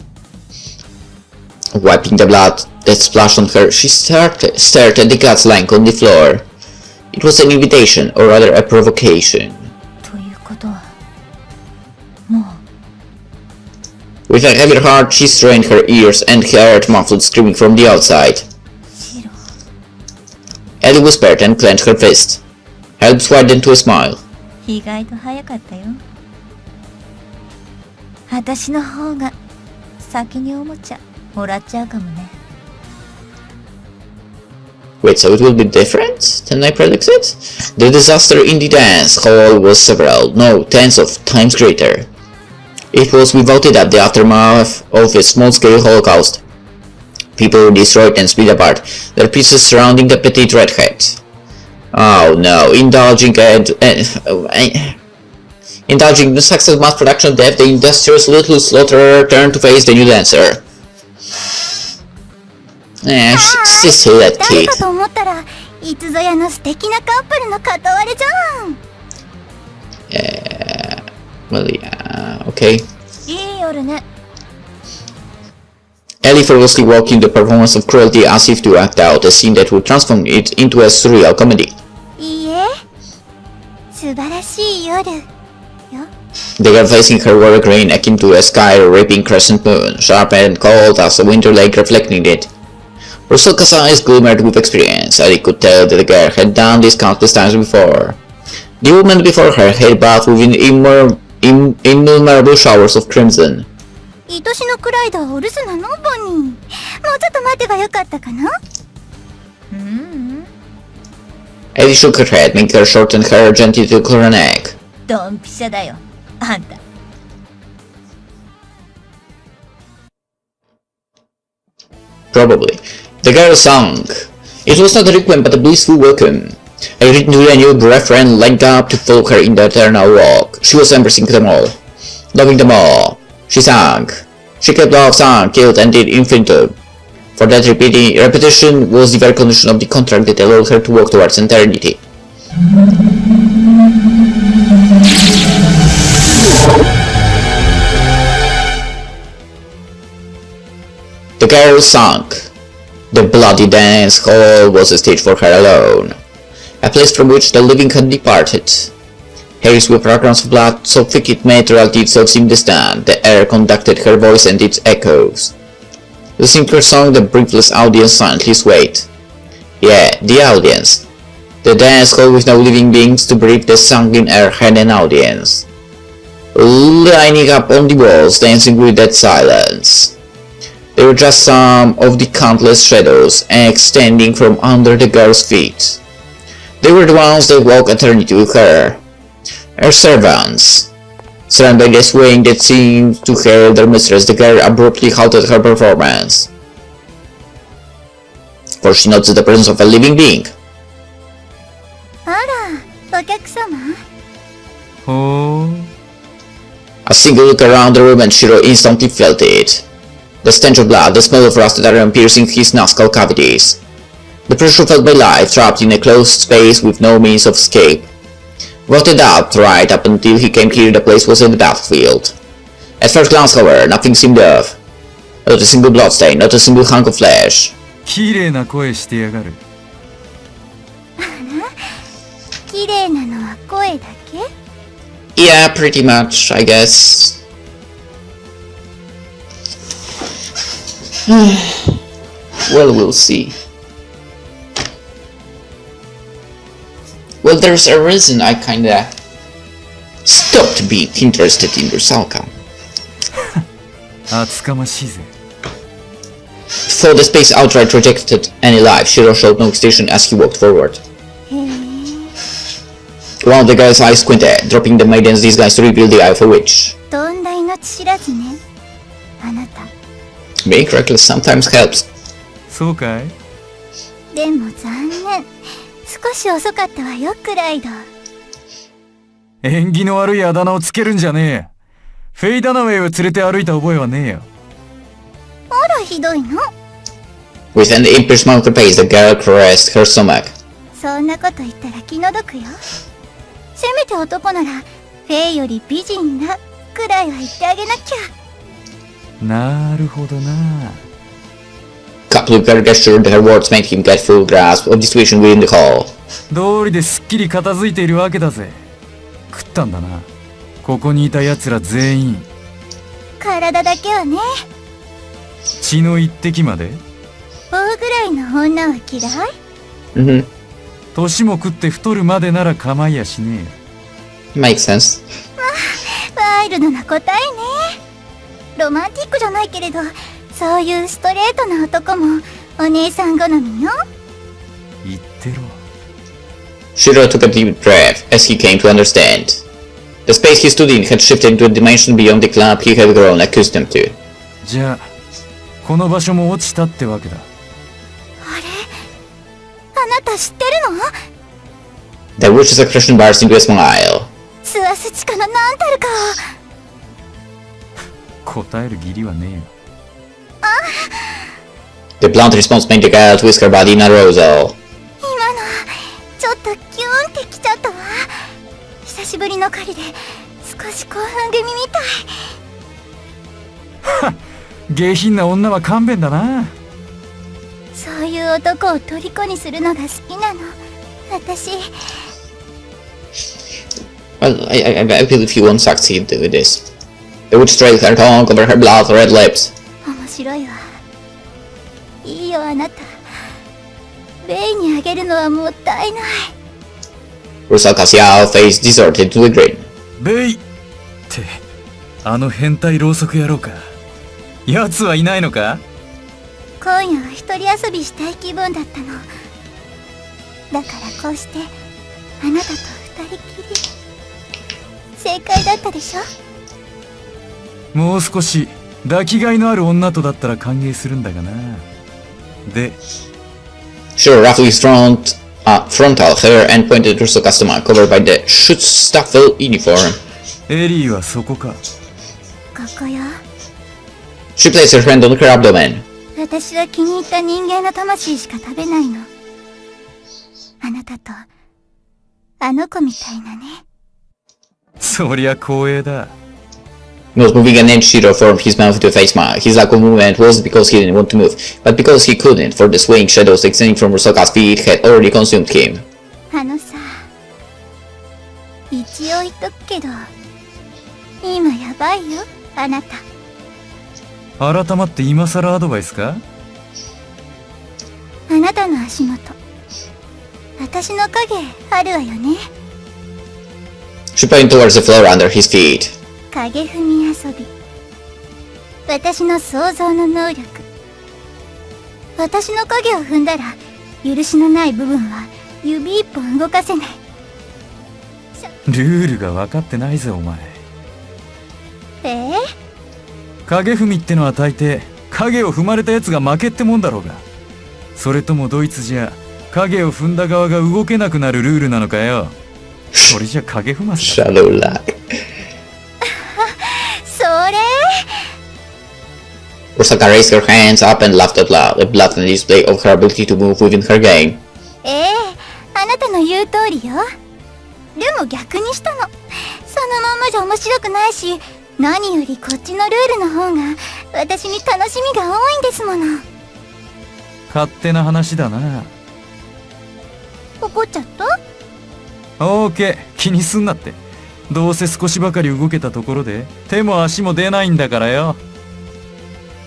Wiping the blood that splashed on her, she stared at the guts lying on the floor. It was an invitation, or rather a provocation. ということは、もう。With a heavy heart, she strained her ears and heard muffled screaming from the outside. シロ。Ellie whispered and clenched her fist. Her lips widened to a smile. 意外と早かったよ。私の方が先におもちゃもらっちゃうかもね。Wait, so it will be different than I predicted? The disaster in the dance hall was several, no, tens of times greater. It was without a doubt the aftermath of a small-scale holocaust. People were destroyed and split apart, their pieces surrounding the petite redhead. Oh no, indulging Indulging in the success of mass production death, the industrious little slaughterer turned to face the new dancer. She's still that 誰 kid. かと思ったらいつぞやの素敵なカップルの片割れじゃん。 Well, yeah, okay. いい夜ね。Ellie effortlessly walking the performance of cruelty as if to act out a scene that would transform it into a surreal comedy. いいえ、素晴らしい夜よ。 The girl facing her wore a green akin to a sky-raping crescent moon, sharp and cold as a winter lake reflecting it. Rusalka's eyes glimmered with experience. Ellie could tell that the girl had done this countless times before. The woman before her had bathed within innumerable showers of crimson. 愛しのクライドはお留守なのボニー。もうちょっと待てばよかったかな。Ellie shook her head, making her shorten her gently to her neck. ドンピシャだよ、あんた。Probably. The girl sung. It was not a requiem but a blissful welcome. A renewed referent lined up to follow her in the eternal walk. She was embracing them all. Loving them all. She sang. She kept love, sang, killed, and did infinitum. For that repetition was the very condition of the contract that allowed her to walk towards eternity. The girl sang. The bloody dance hall was a stage for her alone, a place from which the living had departed. Haze with fragrance of blood so thick it made reality itself seem distant. The air conducted her voice and its echoes. The singer song, the breathless audience silently swayed. Yeah, the audience. The dance hall with no living beings to breathe, the sunken air had an audience. Lining up on the walls, dancing with that silence. They were just some of the countless shadows extending from under the girl's feet. They were the ones that walked eternity with her. Her servants. Surrounded by the swaying that seemed to herald their mistress, the girl abruptly halted her performance. For she noticed the presence of a living being. あら、お客様。ほー。 A single look around the room and Shiro instantly felt it. The stench of blood, the smell of rusted iron piercing his nostril cavities. The pressure felt by life, trapped in a closed space with no means of escape. Without a doubt, right up until he came here, the place was in the battlefield. At first glance, however, nothing seemed off. Not a single bloodstain, not a single hunk of flesh. 綺麗な声してやがる。綺麗なのは声だけ？ Yeah, pretty much, I guess. Well, we'll see. Well, there's a reason I kinda stopped being interested in Rusalka. 厚かましいぜ。 Though the space outright rejected any life, Shiro showed no hesitation as he walked forward. へえ。 One of the guy's eyes squinted, dropping the maiden's disguise to reveal the eye of a witch. とんだ命知らずね。あなた。 Being reckless sometimes helps. そうかい？でも残念。少し遅かったわよ、クライド。縁起の悪いあだ名をつけるんじゃねえ。フェイ・ダナウェイを連れて歩いた覚えはねえよ。あら、ひどいの。 With an impish mounted pace, the girl caressed her stomach. そんなこと言ったら気の毒よ。せめて男なら、フェイより美人な、くらいは言ってあげなきゃ。なるほどな。Couple gestured that her words made him get full grasp of the situation within the hall. 道理ですっきり片付いているわけだぜ。食ったんだな。ここにいた奴ら全員。体だけはね。血の一滴まで？大ぐらいの女は嫌い？年も食って太るまでなら構いやしねえ。Makes sense. ワイルドな答えね。ロマンティックじゃないけれど、そういうストレートな男もお姉さん好みよ。言ってろ。Shiro took a deep breath as he came to understand. The space he stood in had shifted into a dimension beyond the club he had grown accustomed to. じゃあ、この場所も落ちたってわけだ。あれ？あなた知ってるの？ The witch's expression burst into a smile. そスアスチカのなんたるかを。答える義理はねえよ。The blunt response made the girl twist her body in a arousal. 今のちょっとキュンってきちゃったわ。久しぶりの狩りで少し興奮気味みたい。下品な女は勘弁だな。そういう男を虜にするのが好きなの。私。Well, I believe he won't succeed with this. The witch trailed her tongue over her blood red lips. 面白いわ。いいよあなた。ベイにあげるのはもったいない。Rusalka's young face distorted to a grin. ベイって、あの変態ろうそく野郎か。奴はいないのか？今夜は一人遊びしたい気分だったの。だからこうしてあなたと二人きり。正解だったでしょ？もう少し抱きがいのある女とだったら歓迎するんだがな。で、 Sure roughly frontal hair and pointed Rusalka's stomach covered by the Schutzstaffel uniform. エリーはそこか。ここよ。She placed her hand on her abdomen. 私は気に入った人間の魂しか食べないの。あなたとあの子みたいなね。そりゃ光栄だ。Not moving an inch, Shiro formed his mouth into a face smile. His lack of movement wasn't because he didn't want to move, but because he couldn't, for the swaying shadows extending from Rusalka's feet had already consumed him. あのさ、一応言っとくけど、今やばいよ、あなた。改まって今更アドバイスか？あなたの足元、私の影あるわよね。She pointed towards the floor under his feet. 影踏み遊び。私の想像の能力。私の影を踏んだら、許しのない部分は指一本動かせない。ルールが分かってないぜお前。影踏みってのは大抵影を踏まれたやつが負けってもんだろうが。それともドイツじゃ影を踏んだ側が動けなくなるルールなのかよ。それじゃ影踏ませだ。 Shadow lag. それ Rusalka raised her hands up and laughed out loud, a blatant display of her ability to move within her game. あなたの言う通りよ。でも逆にしたの。そのまんまじゃ面白くないし、何よりこっちのルールの方が私に楽しみが多いんですもの。勝手な話だな。怒っちゃった？オーケー、気にすんなって。どうせ少しばかり動けたところで手も足も出ないんだからよ。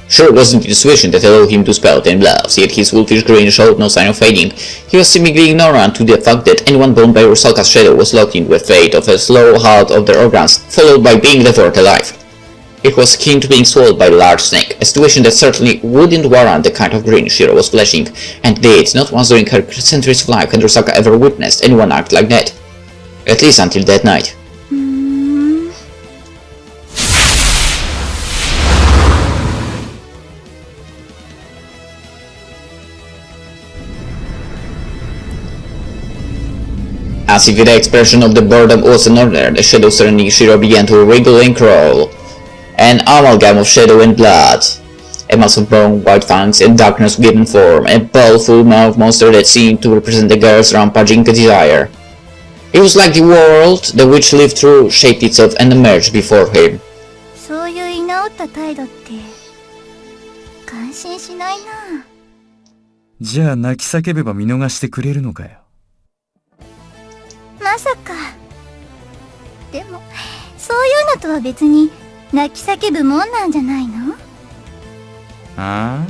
Sure wasn't in a situation that allowed him to spell 10 bluffs, yet his wolfish grin showed no sign of fading. He was seemingly ignorant to the fact that anyone born by Rusalka's shadow was locked into a fate of a slow halt of their organs, followed by being devoured alive. It was akin to being swallowed by a large snake, a situation that certainly wouldn't warrant the kind of grin Shiro was flashing, and indeed, not once during her centuries of life had Rusalka ever witnessed anyone act like that. At least until that night. As if the expression of the boredom was an order, the shadow surrounding Shiro began to wriggle and crawl. An amalgam of shadow and blood. A mass of bone, white fangs, and darkness given form, a baleful mouth monster that seemed to represent the girl's rampaging desire. It was like the world the witch lived through shaped itself and emerged before him. そういう居直った態度って感心しないな。じゃあ泣き叫べば見逃してくれるのかよ。まさか。でもそういうのとは別に泣き叫ぶもんなんじゃないの？ああ？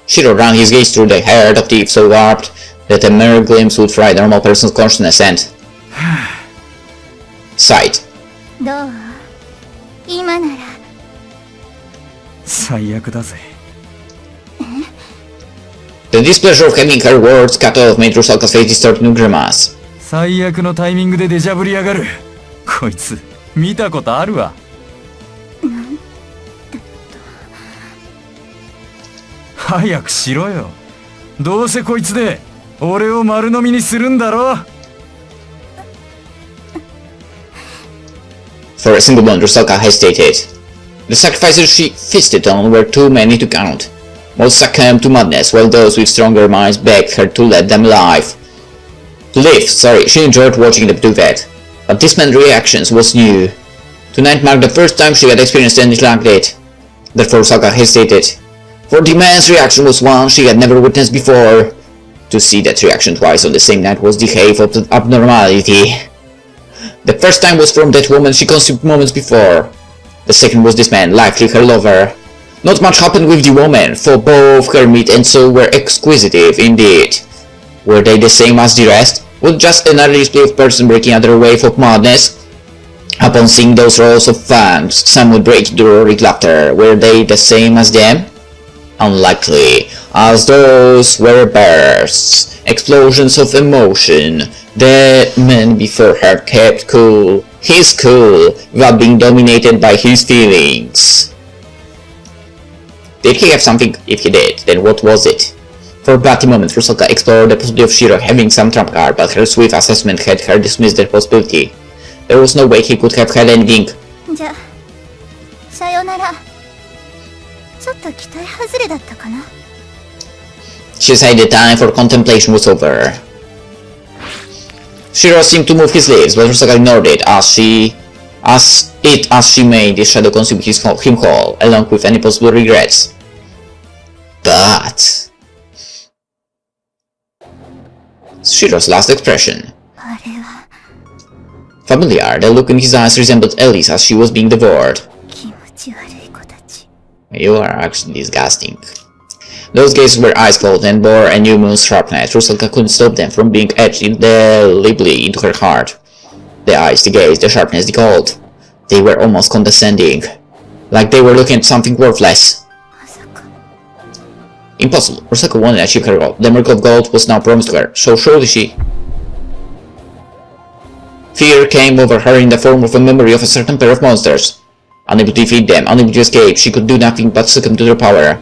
Shiro ran his gaze through the herd of thieves so warped that a mere glimpse would fry the normal person's consciousness and sighed. どう？今なら。最悪だぜ。The displeasure of having her words cut off made Rusalka's face distort into a grimace. 最悪のタイミングでデジャブりやがる。こいつ見たことあるわ。早くしろよ。どうせこいつで俺を丸飲みにするんだろ。For a single moment, Rusalka hesitated. The sacrifices she feasted on were too many to count. Most succumbed to madness, while those with stronger minds begged her to let them live. She enjoyed watching them do that. But this man's reactions was new. Tonight marked the first time she had experienced anything like that. Therefore Rusalka hesitated. For the man's reaction was one she had never witnessed before. To see that reaction twice on the same night was the height of the abnormality. The first time was from that woman she consumed moments before. The second was this man, likely her lover. Not much happened with the woman, for both her meat and soul were exquisitive indeed. Were they the same as the rest? Was just another display of person breaking under a wave of madness? Upon seeing those rows of fans, some would break into roaring laughter. Were they the same as them? Unlikely, as those were bursts, explosions of emotion. The man before her kept cool, his cool, without being dominated by his feelings. Did he have something? If he did, then what was it? For a bloody moment, Rusalka explored the possibility of Shiro having some trump card, but her swift assessment had her dismiss that possibility. There was no way he could have had anything. じゃ、さよなら。ちょっと期待外れだったかな。She said the time for contemplation was over. Shiro seemed to move his lips, but Rusalka ignored it as she made the shadow consume him whole, along with any possible regrets. But Shiro's last expression. あれは Familiar, the look in his eyes resembled Ellie's as she was being devoured. 気持ち悪い子たち。You are actually disgusting. Those gazes were ice cold and bore a new moon's sharpness. Rusalka couldn't stop them from being etched indelibly into her heart. The eyes, the gaze, the sharpness, the cold. They were almost condescending. Like they were looking at something worthless. まさか。 Impossible. Rusalka wanted to achieve her goal. The miracle of gold was now promised to her. So surely she... Fear came over her in the form of a memory of a certain pair of monsters. Unable to defeat them, unable to escape, she could do nothing but succumb to their power.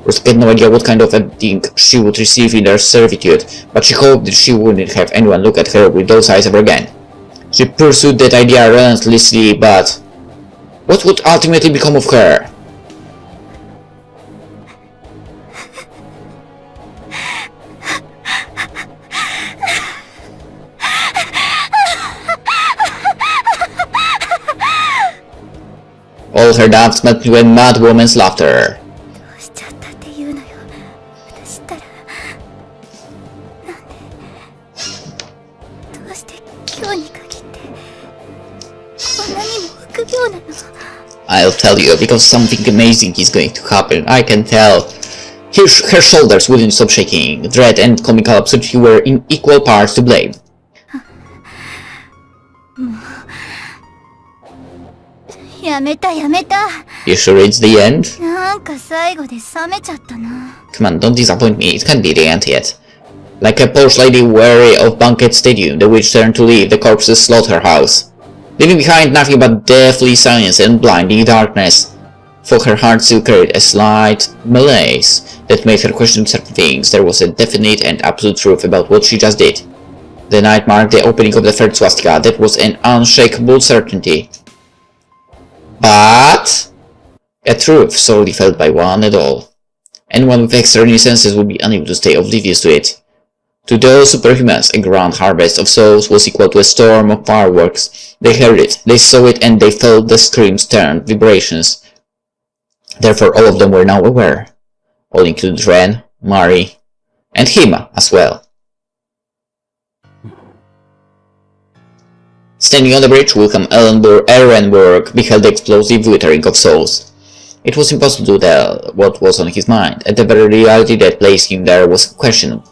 Rusalka had no idea what kind of ending she would receive in their servitude, but she hoped that she wouldn't have anyone look at her with those eyes ever again. She pursued that idea relentlessly, but what would ultimately become of her? All her doubts met with a mad woman's laughter. どうしちゃったって言うのよ。私ったら。なんで。どうして今日に限って。こんなにも臆病なの。 I'll tell you, because something amazing is going to happen. I can tell. Her shoulders wouldn't stop shaking. Dread and comical absurdity were in equal parts to blame. やめたやめた。 You sure it's the end? なんか最後で冷めちゃったな。 Come on, don't disappoint me. It can't be the end yet. Like a Polish lady weary of banquet stadium, the witch turned to leave the corpse's slaughterhouse, leaving behind nothing but deathly silence and blinding darkness. For her heart still carried a slight malaise that made her question certain things. There was a definite and absolute truth about what she just did. The night marked the opening of the third swastika. That was an unshakable certainty. But a truth sorely felt by one and all. Anyone with extraordinary senses would be unable to stay oblivious to it. To those superhumans, a grand harvest of souls was equal to a storm of fireworks. They heard it, they saw it, and they felt the screams turn vibrations. Therefore all of them were now aware. All included Ren, Mari, and him as well. Standing on the bridge, Wilhelm Ehrenburg beheld the explosive withering of souls. It was impossible to tell what was on his mind, and the very reality that placed him there was questionable.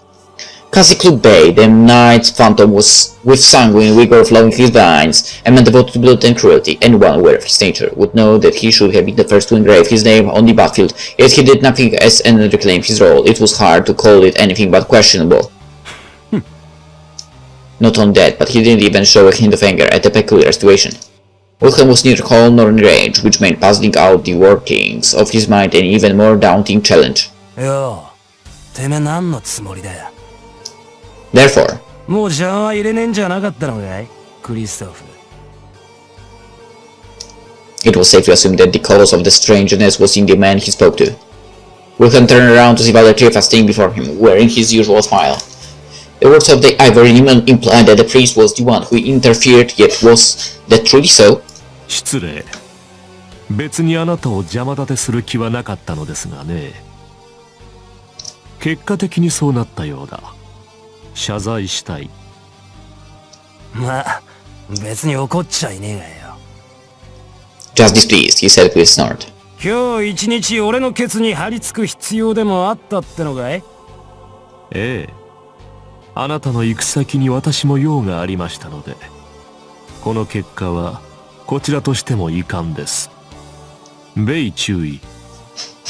Cassie Club Bay, the knight's phantom, was with sanguine vigor flowing his veins, a man devoted to blood and cruelty. Anyone aware of his nature would know that he should have been the first to engrave his name on the battlefield, yet he did nothing as and reclaimed his role. It was hard to call it anything but questionable. Not only that, but he didn't even show a hint of anger at the peculiar situation. Wilhelm was neither calm nor enraged, which made puzzling out the workings of his mind an even more daunting challenge. Therefore, もう邪魔は入れねえんじゃなかったのかいクリストフ。It was safe to assume that the cause of the strangeness was in the man he spoke to. Wilhelm turned around to see Father Trifa standing before him, wearing his usual smile. The words of the ivory demon implied that the priest was the one who interfered, yet was that truly so? 失礼。別にあなたを邪魔立てする気はなかったのですがね。結果的にそうなったようだ。謝罪したい。まあ、別に怒っちゃいねえがよ。Just displeased, he said with a snort. 今日一日俺のケツに張り付く必要でもあったってのかい？ええ。あなたの行く先に私も用がありましたので、この結果はこちらとしても遺憾です。米注意。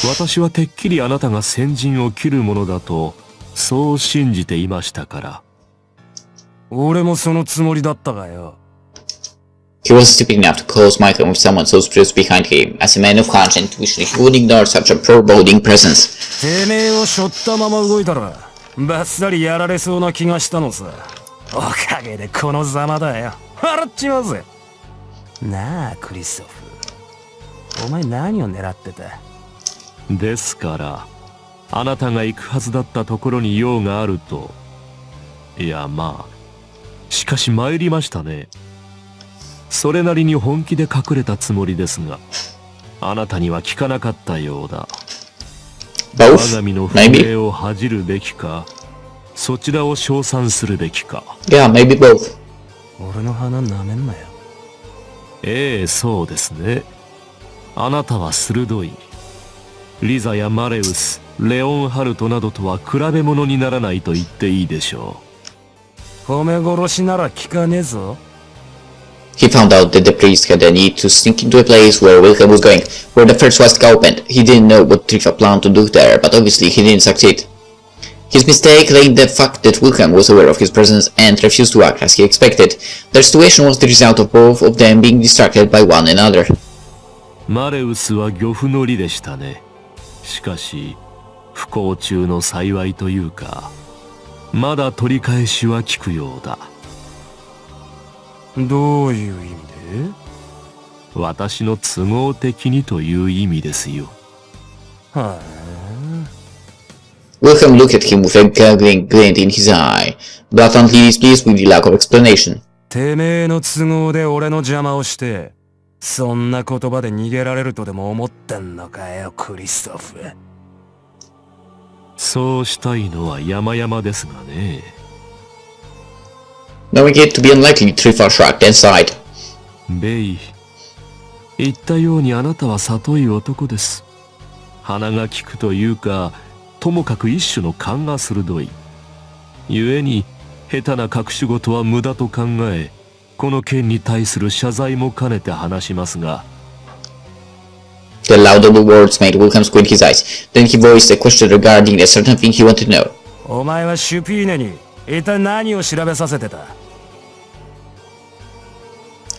私はてっきりあなたが先陣を切るものだとそう信じていましたから。俺もそのつもりだったがよ。He was stupid enough to close Michael with someone so spruce behind him. As a man of conscience, intuition, he would ignore such a foreboding presence. てめえを背負ったまま動いたらバッサリやられそうな気がしたのさ。おかげでこのざまだよ。笑っちまうぜ。なあクリストフ、お前何を狙ってた？ですからあなたが行くはずだったところに用があると。いやまあしかし参りましたね。それなりに本気で隠れたつもりですが、あなたには聞かなかったようだ。我が身の不明を恥じるべきか、そちらを称賛するべきか。Yeah, maybe both. 俺の鼻舐めんなよ。ええ、そうですね。あなたは鋭い。リザやマレウス、レオンハルトなどとは比べ物にならないと言っていいでしょう。褒め殺しなら聞かねえぞ。He found out that the priest had a need to sneak into a place where Wilhelm was going, where the first swastika opened. He didn't know what Trifa planned to do there, but obviously he didn't succeed. His mistake lay in the fact that Wilhelm was aware of his presence and refused to act as he expected. Their situation was the result of both of them being distracted by one another. マレウスは漁夫の利でしたね。しかし不幸中の幸いというか、まだ取り返しは効くようだ。どういう意味で？私の都合的にという意味ですよ。はあ。Wilhelm looked at him with a goggling glint in his eye, blatantly displeased with the lack of explanation. てめえの都合で俺の邪魔をして、そんな言葉で逃げられるとでも思ってんのかよ、クリストフ。そうしたいのは山々ですがね。Knowing it to be unlikely, Trifa shrugged and sighed. ベイ、言ったようにあなたは里い男です。鼻が利くというか、ともかく一種の勘が鋭い。故に下手な隠し事は無駄と考え、この件に対する謝罪も兼ねて話しますが。The laudable words made Wilhelm squint his eyes. Then he voiced a question regarding a certain thing he wanted to know. お前はシュピーネに一体何を調べさせてた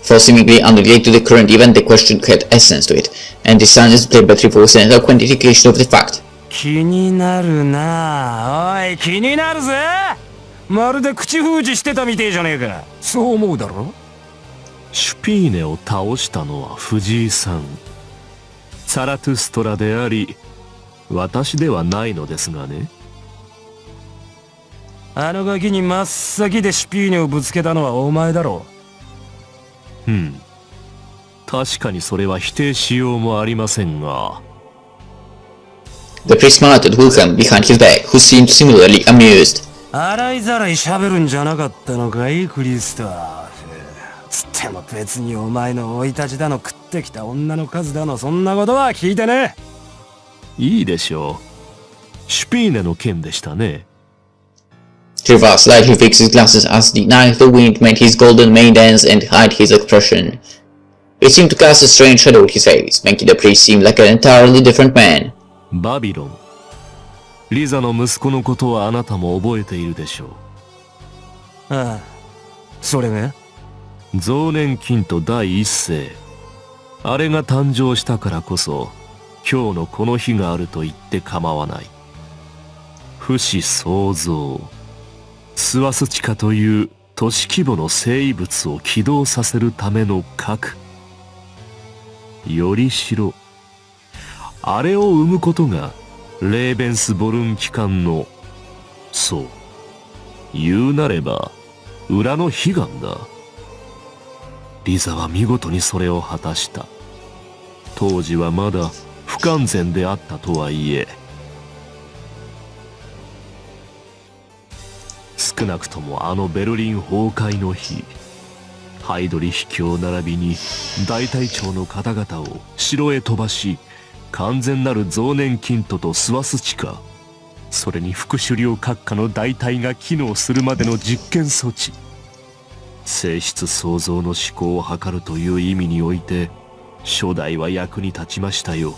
For seemingly unrelated to the current event, the question had essence to it, and the silence displayed by Trifa was an eloquent indication of the fact. 気になるなあ。おい、気になるぜ。まるで口封じしてたみてえじゃねえか。そう思うだろ？シュピーネを倒したのは藤井さん。サラトゥストラであり、私ではないのですがね。あのガキに真っ先でシュピーネをぶつけたのはお前だろう。確かにそれは否定しようもありませんが。The priest smiled at Wilhelm behind his back, who seemed similarly amused. 洗いざらい喋るんじゃなかったのかい、クリストフ。つっても別にお前の生い立ちだの食ってきた女の数だのそんなことは聞いてね。いいでしょう。シュピーネの件でしたね。Trifa slightly fixed his glasses as the night the wind made his golden mane dance and hide his expression. It seemed to cast a strange shadow on his face, making the priest seem like an entirely different man. バビロン。リザの息子のことはあなたも覚えているでしょう。ああ、それが増年金と第一世。あれが誕生したからこそ、今日のこの日があると言って構わない。不死創造。スワスチカという都市規模の生物を起動させるための核。よりしろ。あれを生むことがレーベンスボルン機関の、そう言うなれば裏の悲願だ。リザは見事にそれを果たした。当時はまだ不完全であったとはいえ、少なくともあのベルリン崩壊の日、ハイドリヒ卿並びに大隊長の方々を城へ飛ばし、完全なる増年均都とスワス地下、それに副首領閣下の大隊が機能するまでの実験措置、性質創造の思考を図るという意味において初代は役に立ちましたよ。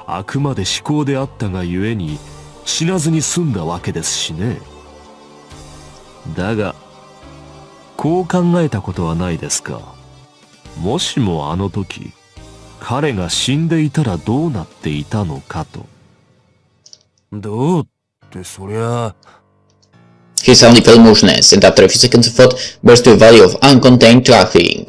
あくまで思考であったがゆえに死なずに済んだわけですしね。だがこう考えたことはないですか。もしもあの時彼が死んでいたらどうなっていたのかと。どうってそりゃ。 He suddenly fell motionless, and after a few seconds of thought, burst to a valley of uncontained cackling.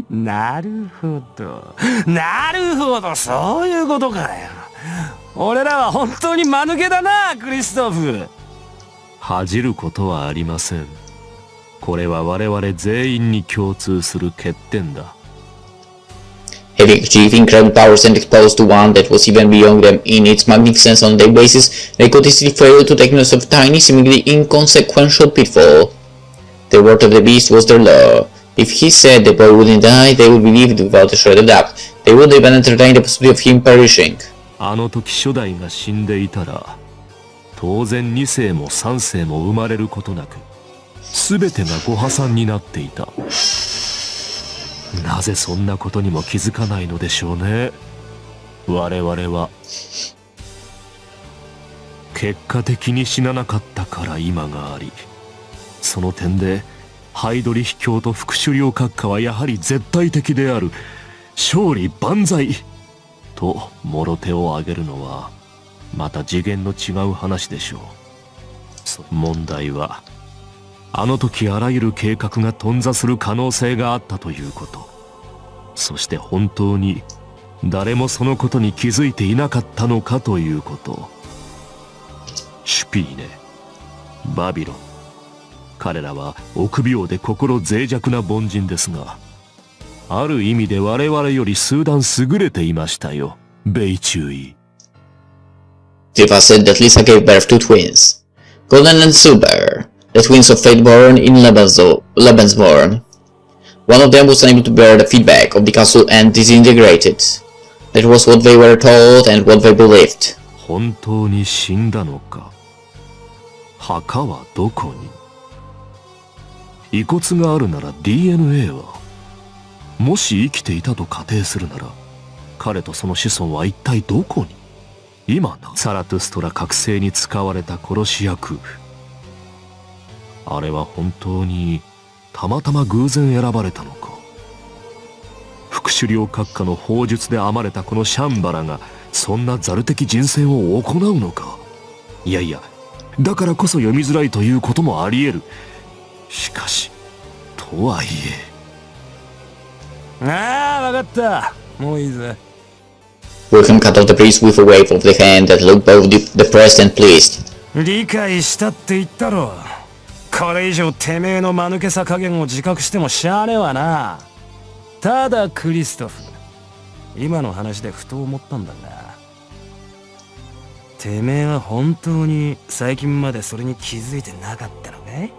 なるほど。なるほど、そういうことかよ。俺らは本当に間抜けだな、クリストフ。恥じることはありません。これは我々全員に共通する欠点だ。Having achieved incredible powers and exposed to one that was even beyond them in its magnificence on a daily basis, they could easily fail to take notice of tiny, seemingly inconsequential pitfall. The word of the beast was their law. If he said the boy wouldn't die, they would believe it without a shred of doubt. They would even entertain the possibility of him perishing. あの時初代が死んでいたら、当然2世も3世も生まれることなく、全てがご破算になっていた。なぜそんなことにも気づかないのでしょうね。我々は結果的に死ななかったから今があり、その点でハイドリヒ卿と副首領閣下はやはり絶対的である。勝利万歳ともろ手を挙げるのはまた次元の違う話でしょう。問題はあの時あらゆる計画が頓挫する可能性があったということ。そして本当に誰もそのことに気づいていなかったのかということ。シュピーネ、バビロン、彼らは臆病で心脆弱な凡人ですが、ある意味で我々より数段優れていましたよ。米注意。Tifa said that Lisa gave birth to twins, Golden and Silver, the twins of fate born in Lebensborn. One of them was unable to bear the feedback of the castle and disintegrated. That was what they were told and what they believed. 本当に死んだのか。墓はどこに。遺骨があるなら DNA は。もし生きていたと仮定するなら、彼とその子孫は一体どこに。今な、サラトゥストラ覚醒に使われた殺し役。あれは本当にたまたま偶然選ばれたのか。副首領閣下の砲術で編まれたこのシャンバラがそんなザル的人選を行うのか。いやいや、だからこそ読みづらいということもあり得る。しかしとはいえ。ああ、わかった。もういいぜ。Wilhelm cut off the priest with a wave of the hand that looked both depressed and pleased. 理解したって言ったろ。これ以上てめえの間抜けさ加減を自覚してもしゃあねえわな。ただクリストフ、今の話でふと思ったんだが、てめえは本当に最近までそれに気づいてなかったのかい？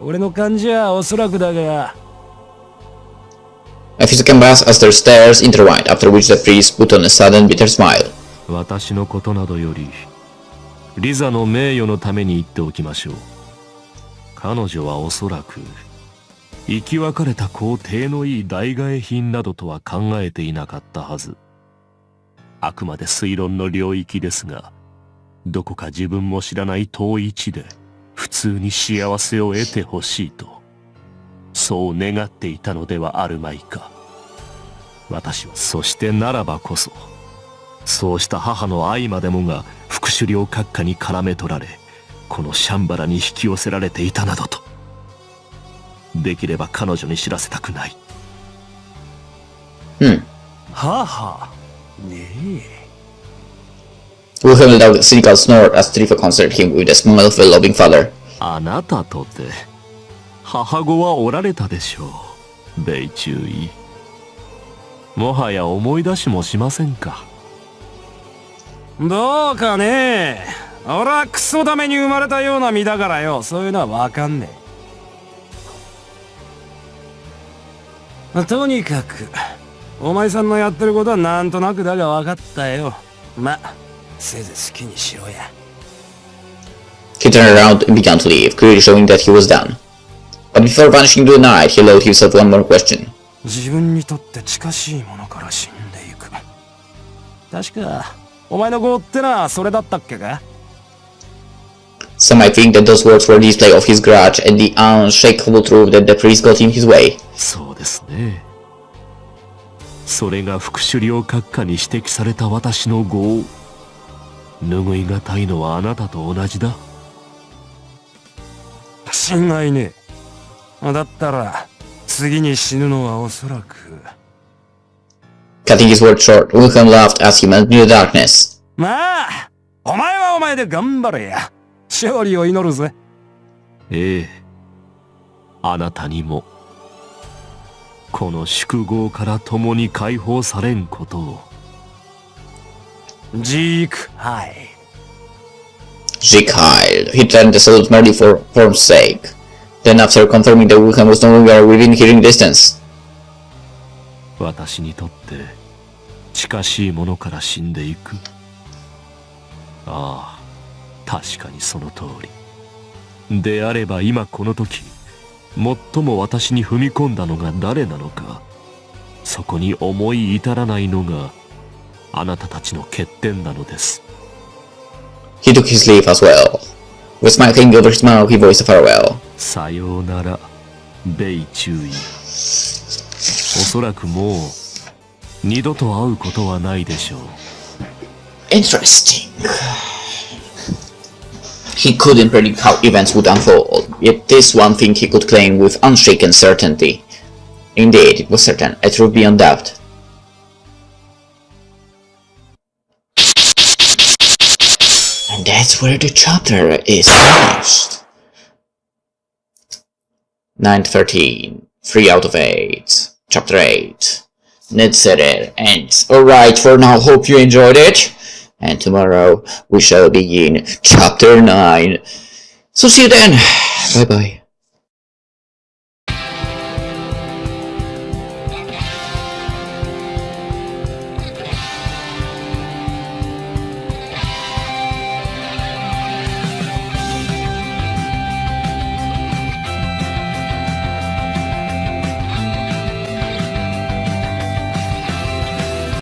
俺の感じはおそらくだが。A few seconds passed as their stares intertwined, after which the priest put on a sudden bitter smile. 私のことなどよりリザの名誉のために言っておきましょう。彼女はおそらく生き別れた皇帝のいい代替品などとは考えていなかったはず。あくまで推論の領域ですが、どこか自分も知らない遠い地で普通に幸せを得てほしいと、そう願っていたのではあるまいか。私はそしてならばこそ、そうした母の愛までもが副首領閣下に絡め取られ、このシャンバラに引き寄せられていたなどと。できれば彼女に知らせたくない。はは。ねえ。Wilhelm let out a cynical snort as Trifa considered him with a smile of a loving father. あなたとて母子はおられたでしょう、米中尉。もはや思い出しもしませんか。どうかね。俺はクソダメに生まれたような身だからよ、そういうのはわかんねえ。とにかくお前さんのやってることはなんとなくだがわかったよ。ま、せいぜい好きにしろや。He turned around and began to leave, clearly showing that he was done. But before vanishing into the night, he allowed himself one more question. 自分にとって近しいものから死んでいく。確かお前の業ってのはそれだったっけか。 Some might think that those words were a display of his grudge and the unshakable truth that the priest got in his way. そうですね。それが副首領閣下に指摘された私の業。拭いがたいのはあなたと同じだ。違いねえ。だったら次に死ぬのはおそらく。 Cutting his words short, Wilhelm laughed as he melted into the darkness. まあ、お前はお前で頑張れや。勝利を祈るぜ。ええ、あなたにもこの宿業から共に解放されんことを。ジークハイ。 Zeke heiled. He turned the salute merely for form's sake. Then after confirming that Wilhelm was no longer within hearing distance. 私にとって近しいものから死んでいく。ああ、確かにその通り。であれば今この時、最も私に踏み込んだのが誰なのか、そこに思い至らないのがあなたたちの欠点なのです。He took his leave as well. With smiling over his mouth, he voiced a farewell. さようなら、米中尉。おそらくもう二度と会うことはないでしょう。Interesting. He couldn't predict how events would unfold, yet this one thing he could claim with unshaken certainty. Indeed, it was certain, a truth beyond doubt. And that's where the chapter is finished. 913, 3 out of 8, chapter 8. Ned said it ends. Alright, for now, hope you enjoyed it. And tomorrow we shall begin chapter 9. So see you then. Bye bye.